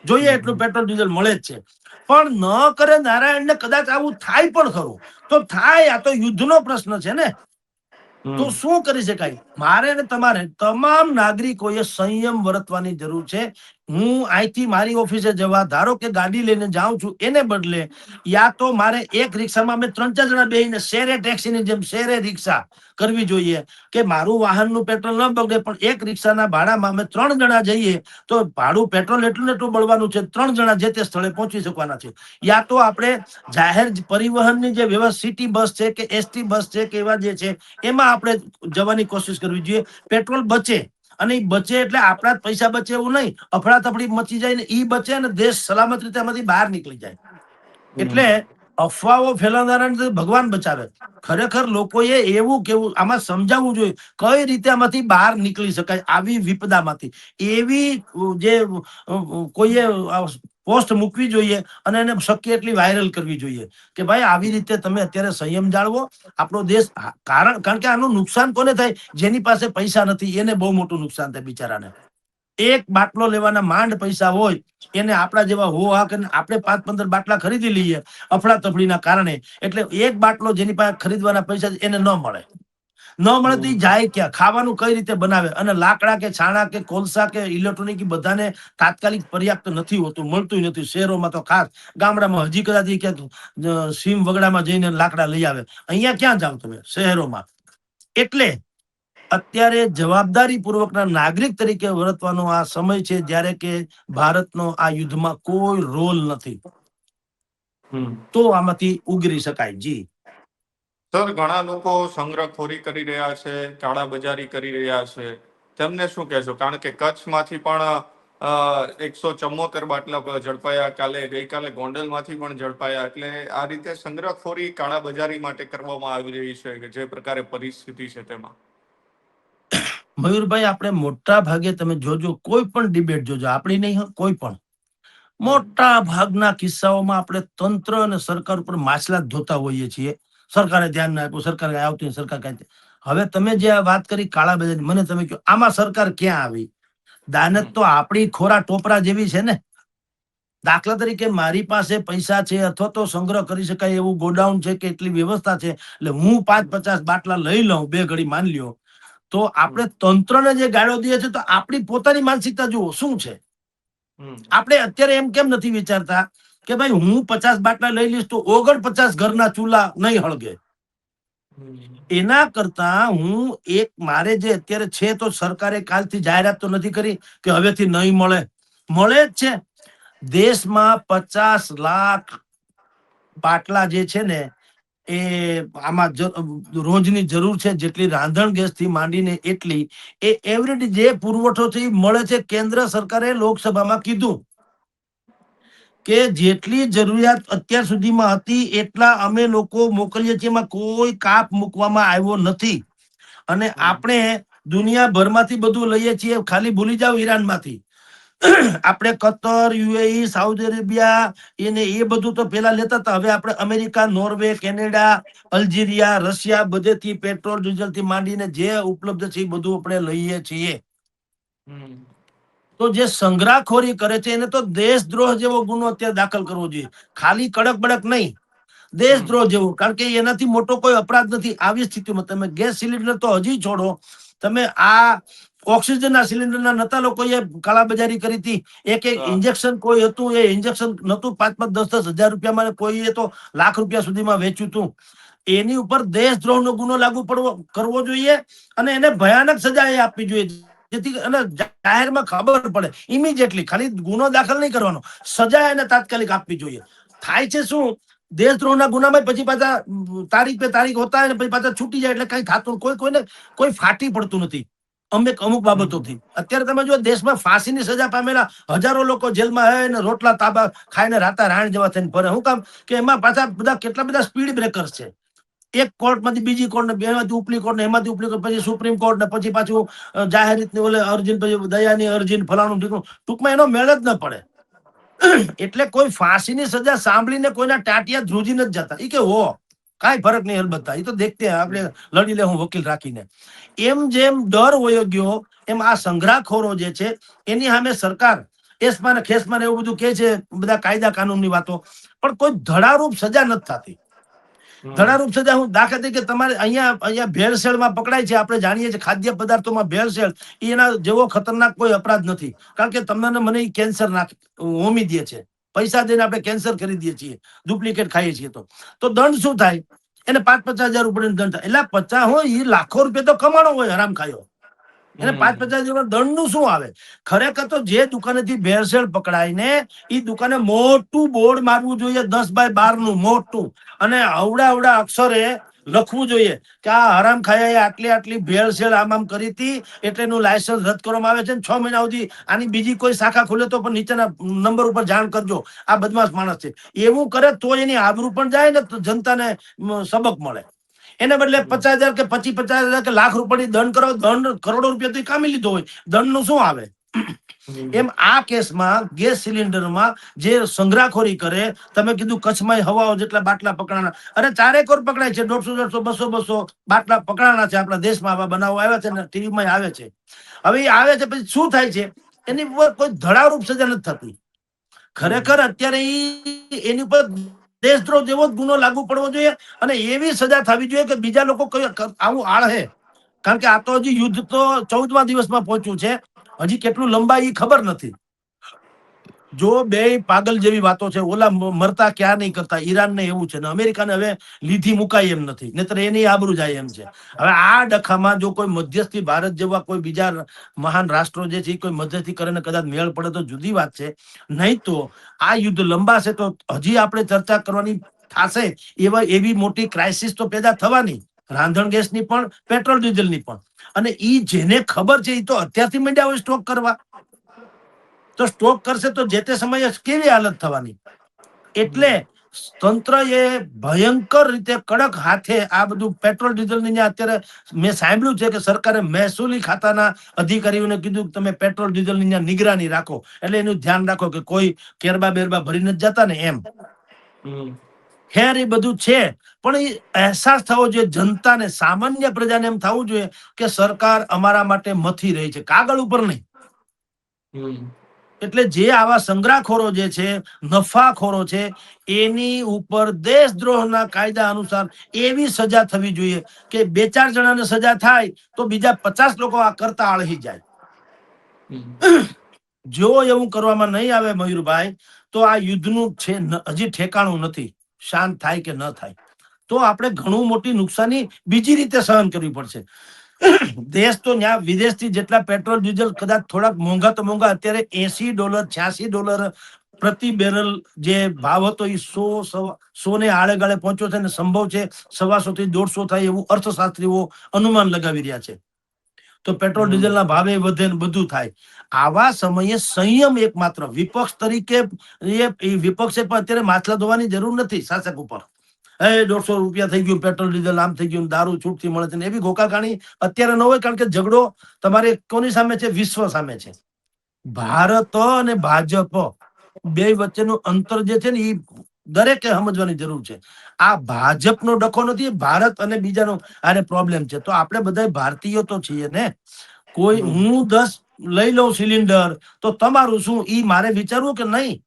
જોઈએ એટલું પેટ્રોલ ડીઝલ મળે જ છે. પણ ન કરે નારાયણને કદાચ આવું થાય પણ ખરું તો થાય, આ તો યુદ્ધનો પ્રશ્ન છે ને. તો શું કરી શકાય? મારે ને તમારે, તમામ નાગરિકોએ સંયમ વર્તવાની જરૂર છે. હું અહીંથી મારી ઓફિસે જવા, ધારો કે ગાડી લઈને જાઉં છું, એને બદલે યા તો મારે એક રિક્ષામાં અમે 3-4 જણા બેસીને શેરે ટેક્સીની જેમ શેરે રિક્ષા કરવી જોઈએ, કે મારું વાહનનું પેટ્રોલ ન બગડે, પણ એક રિક્ષાના ભાડામાં અમે 3 જણા જઈએ તો ભાડું પેટ્રોલ એટલું ને એટલું બળવાનું છે, 3 જણા જે તે સ્થળે પહોંચી શકવાના છે. યા તો આપણે જાહેર પરિવહનની જે વ્યવસ્થા, સિટી બસ છે કે એસટી બસ છે કે એવા જે છે, એમાં આપણે જવાની કોશિશ કરવી જોઈએ. પેટ્રોલ બચે, અને એ બચે એટલે આપણા જ પૈસા બચે એવું નહીં, અફડાતફડી મચી જાય ને ઈ બચે અને દેશ સલામત રીતે આમાંથી બહાર નીકળી જાય. એટલે અફવાઓ ફેલાવનારાને ભગવાન બચાવે. ખરેખર લોકોએ એવું કેવું, આમાં સમજાવવું જોઈએ કઈ રીતે આમાંથી બહાર નીકળી શકાય, આવી વિપદામાંથી. એવી જે કોઈએ પોસ્ટ મૂકવી જોઈએ અને એને શક્ય એટલી વાયરલ કરવી જોઈએ, કે ભાઈ આવી રીતે તમે અત્યારે સંયમ જાળવો. આપણો દેશ, કારણ કે આનું નુકસાન કોને થાય? જેની પાસે પૈસા નથી એને બહુ મોટું નુકસાન થાય બિચારાને. એક બાટલો લેવાના માંડ પૈસા હોય, એને આપણા જેવા હો હા કરીને આપણે 5-15 બાટલા ખરીદી લઈએ અફડાતફડીના કારણે. એટલે એક બાટલો જેની પાસે ખરીદવાના પૈસા એને ન મળે તો એ જાય ક્યાં? ખાવાનું કઈ રીતે બનાવે? અને લાકડા કે છાણા કે કોલસા કે ઇલેક્ટ્રોનિક બધાને તાત્કાલિક પર્યાપ્ત નથી હોતું, મળતું નથી. શહેરોમાં તો ખાસ, ગામડામાં હજી કદાચ ક્યાંક સીમ વગડામાં જઈને લાકડા લઈ આવે. અહીંયા ક્યાં જાવ તમે? શહેરોમાં. એટલે અત્યારે જવાબદારી પૂર્વકના નાગરિક તરીકે વર્તવાનો આ સમય છે, જ્યારે કે ભારતનો આ યુદ્ધમાં કોઈ રોલ નથી, તો આમાંથી ઉગરી શકાય. જી સર, ઘણા લોકો સંગ્રહખોરી કરી રહ્યા છે, કાળાબજારી કરી રહ્યા છે, તેમને શું કહેશો? કારણ કે કચ્છમાંથી પણ 174 બાટલા ઝડપાયા, ગઈકાલે ગોંડલમાંથી પણ ઝડપાયા. એટલે આ રીતે સંગ્રહખોરી, કાળાબજારી માટે કરવામાં આવી રહી છે, કે જે પ્રકારે પરિસ્થિતિ છે તેમાં. મયુરભાઈ, આપણે મોટા ભાગે તમે જોજો, કોઈ પણ ડિબેટ જોજો, આપણી નહીં, કોઈ પણ મોટા ભાગના કિસ્સાઓમાં આપણે તંત્ર અને સરકાર ઉપર માછલા જ ધોતા હોઈએ છીએ. સરકારે ધ્યાન ના આપ્યું, સરકાર આવતી, સરકાર કઈ. હવે તમે જે આ વાત કરી કાળાબજારી, મને તમે કહો આમાં સરકાર ક્યાં આવી? દાનત તો આપણી ખોરા ટોપરા જેવી છે ને. દાખલા તરીકે મારી પાસે પૈસા છે, અથવા તો સંગ્રહ કરી શકાય એવું ગોડાઉન છે કે એટલી વ્યવસ્થા છે, એટલે હું 5-50 બાટલા લઈ લઉં, બે ઘડી માન લ્યો. તો આપણે તંત્રને જે ગાળો દઈએ છીએ, તો આપણી પોતાની માનસિકતા જુઓ શું છે. આપણે અત્યારે એમ કેમ નથી વિચારતા કે ભાઈ હું 50 બાટલા લઈ લઈશ તો 49 ઘરના ચૂલા નહીં હળગે? એના કરતા હું મારે જે અત્યારે છે, તો સરકારે કાલથી જાહેરાત તો નથી કરી કે હવેથી નહીં મળે, મળે જ છે. દેશમાં 50 લાખ બાટલા જે છે ને, એ આમાં રોજની જરૂર છે, જેટલી રાંધણ ગેસ થી માંડીને એટલી એ એવરેજ જે પુરવઠો છે એ મળે છે. કેન્દ્ર સરકારે લોકસભામાં કીધું કે જેટલી જરૂરિયાત અત્યાર સુધીમાં હતી એટલા અમે લોકો મોકલીએ છીએ, એમાં કોઈ કાપ મૂકવામાં આવ્યો નથી. અને આપણે દુનિયાભરમાંથી બધું લઈએ છીએ, ખાલી ભૂલી જાવ ઈરાનમાંથી. આપણે કતર, યુએઈ, સાઉદી અરેબિયા એને એ બધું તો પેલા લેતા હતા. હવે આપણે America, Norway, Canada, Algeria, Russia બધેથી પેટ્રોલ ડીઝલ થી માંડીને જે ઉપલબ્ધ છે એ બધું આપણે લઈએ છીએ. તો જે સંગ્રહખોરી કરે છે એને તો દેશદ્રોહ જેવો ગુનો અત્યારે દાખલ કરવો જોઈએ. ખાલી કડક બડક નહીં, દેશદ્રોહ જેવો. કારણ કે એનાથી મોટો કોઈ અપરાધ નથી. આવી સ્થિતિમાં તમે ગેસ સિલિન્ડર તો હજી છોડો, તમે આ ઓક્સિજનના સિલિન્ડરના નતા લોકોએ કાળાબજારી કરી હતી. એક હા. ઇન્જેક્શન કોઈ હતું, એ ઇન્જેક્શન નતું 5-5, 10-10 હજાર રૂપિયામાં, કોઈએ તો લાખ રૂપિયા સુધીમાં વેચ્યું હતું. એની ઉપર દેશદ્રોહનો ગુનો લાગુ કરવો જોઈએ અને એને ભયાનક સજા એ આપવી જોઈએ, જેથી અને જાહેરમાં ખબર પડે ઇમિડિયેટલી. ખાલી ગુનો દાખલ નહીં કરવાનો, સજા એને તાત્કાલિક આપવી જોઈએ. થાય છે શું, દેશદ્રોહના ગુનામાં પછી પાછા તારીખ પે તારીખ હોતા હોય ને પછી પાછા છૂટી જાય, એટલે કઈ થતું કોઈને કોઈ ફાટી પડતું નથી અમુક બાબતોથી. અત્યારે તમે જો દેશમાં ફાંસીની સજા પામેલા હજારો લોકો જેલમાં હે ને રોટલા તાબા ખાઈને રાતા રાણ જેવા થઈને ફરે. શું કામ કે એમાં પાછા બધા કેટલા બધા સ્પીડ બ્રેકર્સ છે. એક કોર્ટમાંથી બીજી કોર્ટ ને, બેમાંથી ઉપલી કોર્ટ ને, એમાંથી ઉપલી કોર્ટ, પછી સુપ્રીમ કોર્ટ ને, પછી પાછું જાહેર રીતની ઓલે અરજી, પછી દયાની અરજી, ફલાણું ઢીકણું. ટૂંકમાં એનો મેળ જ ન પડે. એટલે કોઈ ફાંસીની સજા સાંભળીને કોઈના ટાટિયા ધ્રુજી નથી જતા. એ કે હો કાંઈ ફરક નહીં, અલબત્તા એ તો દેખતે આપણે લડી લે હું વકીલ રાખીને. એમ જેમ ડર વયો ગયો એમ આ સંગ્રહખોરો જે છે એની સામે સરકાર એસમાં ને ખેસમાં ને એવું બધું કે છે, બધા કાયદા કાનૂનની વાતો, પણ કોઈ ધડારૂપ સજા નથી થતી. ધડારૂપ સજા હું દાખલા તરીકે તમારે અહીંયા ભેળસેળમાં પકડાય છે, આપણે જાણીએ છીએ ખાદ્ય પદાર્થોમાં ભેળસેળ, એના જેવો ખતરનાક કોઈ અપરાધ નથી. કારણ કે તમને મને કેન્સર હોમી દે છે, પૈસા દઈને આપણે કેન્સર ખરીદીએ છીએ, ડુપ્લિકેટ ખાઈએ છીએ. તો દંડ શું થાય? એને 5-50 હજાર રૂપિયાનો દંડ થાય. એટલે 50 હોય એ લાખો રૂપિયા તો કમાણો હોય હરામ ખાયો, એને 5-50 હજાર દંડ નું શું આવે? ખરેખર તો જે દુકાનેથી ભેળસેળ પકડાય ને એ દુકાને મોટું બોર્ડ મારવું જોઈએ, 10x12 નું મોટું, અને અવડા અક્ષરે લખવું જોઈએ કે આ હરામ ખાયાએ આટલી ભેળસેળ આમ કરી હતી, એટલે એનું લાયસન્સ રદ કરવામાં આવે છે. 6 મહિના સુધી આની બીજી કોઈ શાખા ખુલે તો પણ નીચેના નંબર ઉપર જાણ કરજો, આ બદમાશ માણસ છે. એવું કરે તો એની આબરૂ પણ જાય ને, તો જનતાને સબક મળે. એને બદલે 50,000 કે 50,000 કે લાખ રૂપિયાની દંડ કરો, દંડ કરોડો રૂપિયા તો કામી લીધો હોય, દંડ નું શું આવે? એમ આ કેસમાં ગેસ સિલિન્ડરમાં જે સંગ્રહખોરી કરે, તમે કીધું કચ્છમાં હવાઓ જેટલા બાટલા પકડાણા, અરે ચારેકોર પકડાય છે, 150, 200 બાટલા પકડાણા છે. આપણા દેશમાં આવા બનાવો આવ્યા છે ને ટીવીમાં આવે છે. હવે એ આવે છે પછી શું થાય છે? એની ઉપર કોઈ ધડારૂપ સજા નથી થતી. ખરેખર અત્યારે એની ઉપર દેશદ્રોહ જેવો જ ગુનો લાગુ પડવો જોઈએ અને એવી સજા થવી જોઈએ કે બીજા લોકો આવું આળહે. કારણ કે આ તો હજી યુદ્ધ તો 14મા દિવસમાં પહોંચ્યું છે, હજી કેટલું લંબાઈ ખબર નથી. જો બે પાગલ જેવી વાતો છે, ઓલા મરતા ક્યાં નહીં કરતા, ઈરાન ને એવું છે ને અમેરિકાને હવે લીધી મુકાય એમ નથી, નહીતર એની આબરૂ જાય એમ છે. હવે આ ડખામાં જો કોઈ મધ્યસ્થી ભારત જેવા કોઈ બીજા મહાન રાષ્ટ્રો જે છે કોઈ મધ્યસ્થી કરીને કદાચ મેળ પડે તો જુદી વાત છે, નહીં તો આ યુદ્ધ લંબાશે તો હજી આપણે ચર્ચા કરવાની થશે. એવી મોટી ક્રાઇસિસ તો પેદા થવાની, રાંધણ ગેસની પણ, પેટ્રોલ ડીઝલની પણ. અને ઈ જેને ખબર છે એ તો અત્યારથી માંડ્યા હોય સ્ટોક કરવા. તો સ્ટોક કરશે તો જે તે સમયે કેવી હાલત થવાની? એટલે તંત્ર એ ભયંકર રીતે કડક હાથે આ બધું પેટ્રોલ ડીઝલની અત્યારે મેં સાંભળ્યું છે કે સરકારે મહેસૂલી ખાતાના અધિકારીઓને કીધું કે તમે પેટ્રોલ ડીઝલની નિગરાની રાખો, એટલે એનું ધ્યાન રાખો કે કોઈ કેરબા બેરબા ભરી નથી જતા ને એમ. ખેર એ બધું છે, પણ એ અહેસાસ થવો જોઈએ જનતાને, સામાન્ય પ્રજાને એમ થવું જોઈએ કે સરકાર અમારા માટે મથી રહી છે, કાગળ ઉપર નહીં. એટલે જે આવા સંગ્રહખોરો જે છે, નફાખોરો છે, એની ઉપર દેશદ્રોહના કાયદા અનુસાર એવી સજા થવી જોઈએ કે 2-4 જણાને સજા થાય તો બીજા 50 લોકો આ કરતા આળહી જાય. જો એવું કરવામાં નહીં આવે મયુરભાઈ, તો આ યુદ્ધનું છે હજી ઠેકાણું નથી. શાંત થાય કે ન થાય તો આપણે ઘણું મોટી નુકસાની બીજી રીતે સહન કરવી પડશે. દેશ તો ત્યાં વિદેશથી જેટલા પેટ્રોલ ડીઝલ કદાચ થોડાક મોંઘા તો મોંઘા, અત્યારે $80, $86 પ્રતિ બેરલ જે ભાવ હતો એ 100 ને આળે ગાળે પહોંચ્યો છે, અને સંભવ છે 125 થી 150 થાય એવું અર્થશાસ્ત્રીઓ અનુમાન લગાવી રહ્યા છે. તો પેટ્રોલ ડીઝલના ભાવે વધે ને બધું થાય. આવા સમયે સંયમ એકમાત્ર વિપક્ષ તરીકે વિપક્ષે પણ અત્યારે માથલા ધોવાની જરૂર નથી શાસક ઉપર. 150 રૂપિયા થઈ ગયું પેટ્રોલ ડીઝલ, આમ થઈ ગયું, દારૂ છૂટથી મળે છે ને એવી ગોકાકાણી અત્યારે ન હોય. કારણ કે ઝઘડો તમારે કોની સામે છે? વિશ્વ સામે છે. ભારત અને ભાજપ બે વચ્ચેનું અંતર જે છે ને એ દરેકે સમજવાની જરૂર છે. આ ભાજપનો ડખો નથી, ભારત અને બીજાનો આને પ્રોબ્લેમ છે. તો આપણે બધા ભારતીયો તો છીએ ને. કોઈ હું 10 લઈ લઉં સિલિન્ડર તો તમારું શું ઈ મારે વિચારવું કે નહીં?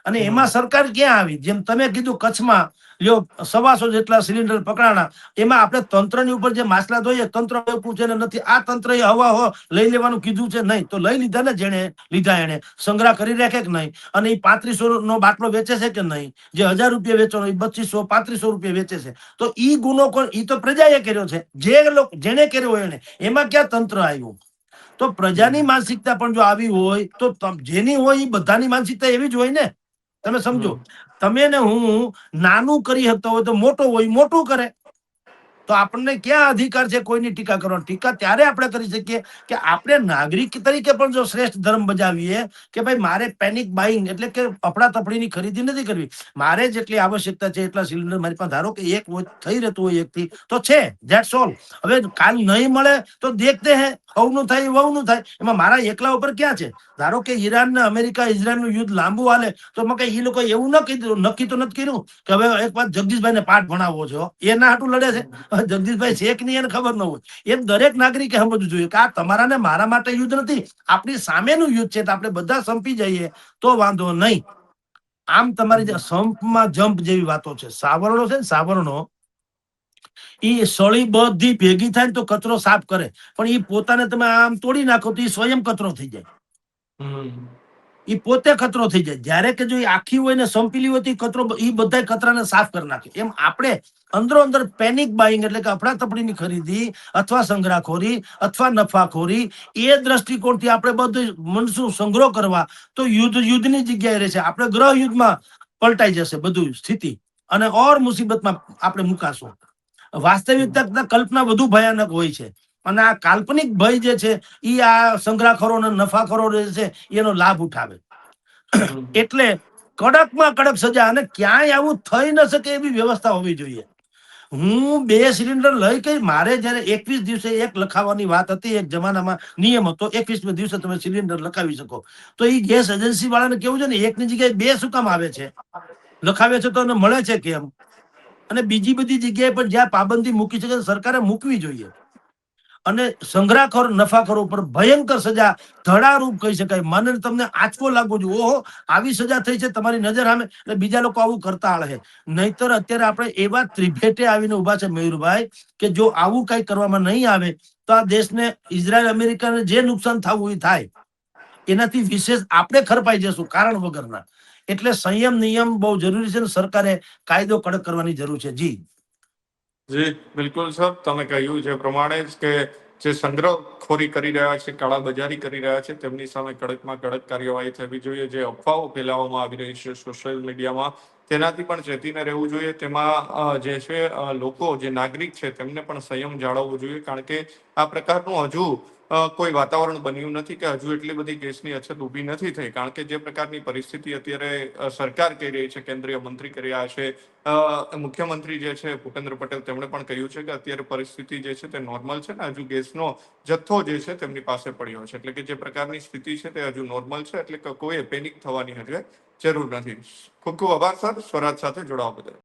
અને એમાં સરકાર ક્યાં આવી? જેમ તમે કીધું કચ્છમાં લ્યો 125 જેટલા સિલિન્ડર પકડાણા, એમાં આપણે તંત્રની ઉપર જે માસલા જોઈએ, તંત્ર બેવકૂફ છે ને નથી, આ તંત્રએ હવા લઈ લેવાનું કીધું છે નહીં, તો લઈ લીધા ને જેને લીધા એને સંગ્રહ કરી રાખે કે નહીં, અને એ 3500 નો બાટલો વેચે છે કે નહીં, જે 1000 રૂપિયા વેચવાનો એ 2500 3500 રૂપિયા વેચે છે, તો ઈ ગુનો કોણ? ઈ તો પ્રજાએ કર્યો છે, જે લોકો જેને કર્યો હોય એને, એમાં ક્યાં તંત્ર આવ્યું? તો પ્રજાની માનસિકતા પણ જો આવી હોય તો જેની હોય એ બધાની માનસિકતા એવી જ હોય ને. તમે સમજો, તમે ને હું નાનું કરી શકતો હોય તો મોટો હોય મોટું કરે, તો આપણને ક્યાં અધિકાર છે કોઈની ટીકા કરવાનો? ટીકા ત્યારે આપણે કરી શકીએ કે આપણે નાગરિક તરીકે પણ જો શ્રેષ્ઠ ધર્મ બજાવીએ કે ભાઈ મારે પેનિક બાઇંગ એટલે કે અફડાતફડીની ખરીદી નથી કરવી, મારે જેટલી આવશ્યકતા છે એટલા સિલિન્ડર મારી પાસે, ધારો કે એક થઈ રહેતું હોય એકથી તો છે, ધેટ્સ ઓલ. હવે કાલ નહીં મળે તો દેખતે હે, હવનું થાય વહુનું થાય, એમાં મારા એકલા ઉપર ક્યાં છે? ધારો કે ઈરાન ને અમેરિકા ઇઝરાયલનું યુદ્ધ લાંબુ હાલે તો કઈ એ લોકો એવું ન કીધું, નક્કી તો નથી કર્યું કે હવે એક વાત જગદીશભાઈને પાઠ ભણાવવો છો, એના હાટું લડે છે. જગદીશભાઈ છે કે નહીં એને ખબર ન હોય. એમ દરેક નાગરિકે સમજવું જોઈએ કે આ તમારા ને મારા માટે યુદ્ધ નથી, આપણી સામેનું યુદ્ધ છે, તો આપણે બધા સંપી જઈએ તો વાંધો નહીં. આમ તમારી જે સંપમાં જંપ જેવી વાતો છે, સાવરણો છે ને, સાવરણો એ સળી બધી ભેગી થાય ને તો કચરો સાફ કરે, પણ એ પોતાને તમે આમ તોડી નાખો તો એ સ્વયં કચરો થઈ જાય, એ પોતે કચરો થઈ જાય. જ્યારે કે જો એ આખી હોય ને સંપીલી હોય તો ઈ કચરો, એ બધા કચરાને સાફ કરી નાખે. એમ આપણે અંદરો અંદર પેનિક બાઇંગ એટલે કે અફડાતફડીની ખરીદી અથવા સંગ્રહખોરી અથવા નફાખોરી, એ દ્રષ્ટિકોણથી આપણે બધું મનસું સંગ્રહ કરવા તો યુદ્ધની જગ્યાએ રહેશે, આપણે ગ્રહ યુદ્ધમાં પલટાઈ જશે બધું સ્થિતિ, અને ઓર મુસીબતમાં આપણે મુકાશું. વાસ્તવિકતા કરતા કલ્પના વધુ ભયાનક હોય છે, અને આ કાલ્પનિક ભય જે છે એ આ સંગ્રહખોરો અને નફાખોરો જે છે એનો લાભ ઉઠાવે. એટલે કડકમાં કડક સજા, અને ક્યાંય આવું થઈ ન શકે એવી વ્યવસ્થા હોવી જોઈએ. હું 2 સિલિન્ડર લઈ કઈ, મારે જયારે 21 દિવસે એક લખાવવાની વાત હતી, એક જમાનામાં નિયમ હતો 21મે દિવસે તમે સિલિન્ડર લખાવી શકો, તો એ ગેસ એજન્સી વાળાને કેવું છે ને, એકની જગ્યાએ 2 શું કામ આવે છે, લખાવે છે તો એને મળે છે કેમ? અને બીજી બધી જગ્યાએ પણ જ્યાં પાબંદી મૂકી છે સરકારે મૂકવી જોઈએ. અને સંગ્રહખોર નફાખોર ઉપર ભયંકર સજા, ધડારૂપ કહી શકાય. મને તમને આંચકો લાગવો જોઈએ, ઓહો આવી સજા થઈ છે તમારી નજર સામે, એટલે બીજા લોકો આવું કરતા આળે. નહીતર અત્યારે આપણે એવા ત્રિભેટે આવીને ઉભા છે મયુરભાઈ, કે જો આવું કઈ કરવામાં નહીં આવે તો આ દેશને, ઇઝરાયલ અમેરિકાને જે નુકસાન થવું એ થાય, એનાથી વિશેષ આપણે ખરપાઈ જશું કારણ વગરના. એટલે સંયમ નિયમ બહુ જરૂરી છે, સરકારે કાયદો કડક કરવાની જરૂર છે. જી જી બિલકુલ સર, તમે કહ્યું છે પ્રમાણે જ કે જે સંગ્રહખોરી કરી રહ્યા છે, કાળાબજારી કરી રહ્યા છે, તેમની સામે કડકમાં કડક કાર્યવાહી થવી જોઈએ. જે અફવાઓ ફેલાવવામાં આવી રહી છે સોશિયલ મીડિયામાં, તેનાથી પણ ચેતીને રહેવું જોઈએ. તેમાં જે છે લોકો, જે નાગરિક છે, તેમને પણ સંયમ જાળવવો જોઈએ, કારણ કે આ પ્રકારનું હજુ કોઈ વાતાવરણ બન્યું નથી, કે હજુ એટલી બધી ગેસની અછત ઊભી નથી થઈ. કારણ કે જે પ્રકારની પરિસ્થિતિ અત્યારે સરકાર કહી રહી છે, કેન્દ્રીય મંત્રી કરી રહ્યા છે, મુખ્યમંત્રી જે છે ભૂપેન્દ્ર પટેલ, તેમણે પણ કહ્યું છે કે અત્યારે પરિસ્થિતિ જે છે તે નોર્મલ છે, ને હજુ ગેસનો જથ્થો જે છે તેમની પાસે પડ્યો છે. એટલે કે જે પ્રકારની સ્થિતિ છે તે હજુ નોર્મલ છે, એટલે કે કોઈ પેનિક થવાની હજુ જરૂર નથી. ખૂબ ખૂબ આભાર સર, સ્વરાજ સાથે જોડાવા બદલ.